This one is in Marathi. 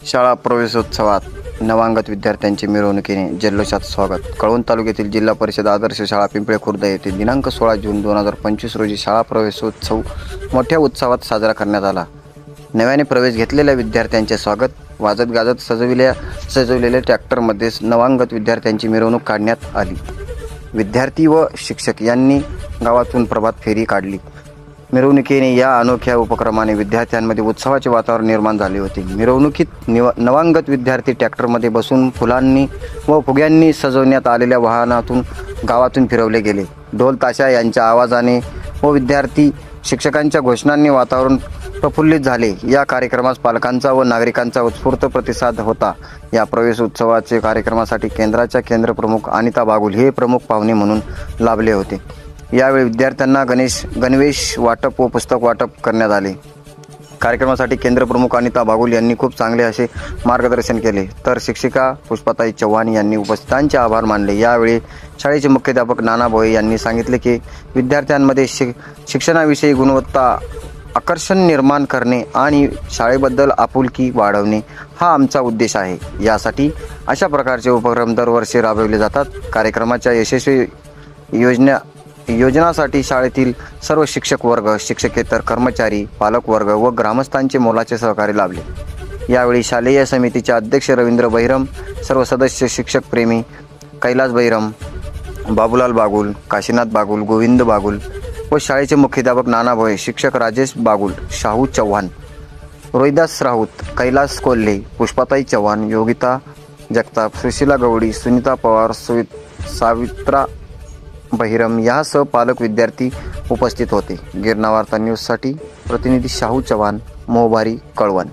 शाळा प्रवेशोत्सवात नवांगत विद्यार्थ्यांचे मिरवणुकीने जल्लोषात स्वागत। कळवण तालुक्यातील जिल्हा परिषद आदर्श शाळा पिंपळे खुर्द येथे दिनांक 16 जून 2025 रोजी शाळा प्रवेशोत्सव मोठ्या उत्साहात साजरा करण्यात आला। नव्याने प्रवेश घेतलेल्या विद्यार्थ्यांचे स्वागत वाजत गाजत सजवलेल्या ट्रॅक्टरमध्ये नवांगत विद्यार्थ्यांची मिरवणूक काढण्यात आली। विद्यार्थी व शिक्षक यांनी गावातून प्रभात फेरी काढली। मिरवणुकीने या अनोख्या उपक्रमाने विद्यार्थ्यांमध्ये उत्सवाचे वातावरण निर्माण झाले होते। मिरवणुकीत नवांगत विद्यार्थी ट्रॅक्टरमध्ये बसून फुलांनी व फुग्यांनी सजवण्यात आलेल्या वाहनातून गावातून फिरवले गेले। ढोल ताशा यांच्या आवाजाने व विद्यार्थी शिक्षकांच्या घोषणांनी वातावरण प्रफुल्लित झाले। या कार्यक्रमास पालकांचा व नागरिकांचा उत्स्फूर्त प्रतिसाद होता। या प्रवेश उत्सवाचे कार्यक्रमासाठी केंद्राच्या केंद्रप्रमुख अनिता बागुल हे प्रमुख पाहुणे म्हणून लाभले होते। यावेळी विद्यार्थ्यांना गणवेश वाटप व पुस्तक वाटप करण्यात आले। कार्यक्रमासाठी केंद्रप्रमुख अनिता बागुल यांनी खूप चांगले असे मार्गदर्शन केले, तर शिक्षिका पुष्पाताई चव्हाण यांनी उपस्थितांचे आभार मानले। यावेळी शाळेचे मुख्याध्यापक नाना भोये यांनी सांगितले की विद्यार्थ्यांमध्ये शिक्षणाविषयी गुणवत्ता आकर्षण निर्माण करणे आणि शाळेबद्दल आपुलकी वाढवणे हा आमचा उद्देश आहे। यासाठी अशा प्रकारचे उपक्रम दरवर्षी राबवले जातात। कार्यक्रमाच्या यशस्वी योजनासाठी शाळेतील सर्व शिक्षक वर्ग, शिक्षकेतर कर्मचारी, पालक वर्ग व ग्रामस्थांचे मोलाचे सहकार्य लाभले। यावेळी शालेय समितीचे अध्यक्ष रवींद्र बहिरम, सर्व सदस्य, शिक्षक प्रेमी कैलास बहिरम, बाबूलाल बागुल, काशीनाथ बागुल, गोविंद बागुल व शाळेचे मुख्याध्यापक नाना भोये, शिक्षक राजेश बागुल, शाहू चव्हाण, रोहिदास राऊत, कैलास कोल्हे, पुष्पाताई चव्हाण, योगिता जगताप, सुशीला गवडी, सुनीता पवार, सावित्रा बहिरम यासह पालक विद्यार्थी उपस्थित होते। गिरणा वार्ता न्यूजसाठी प्रतिनिधी शाहू चव्हाण, मोहबारी, कळवण।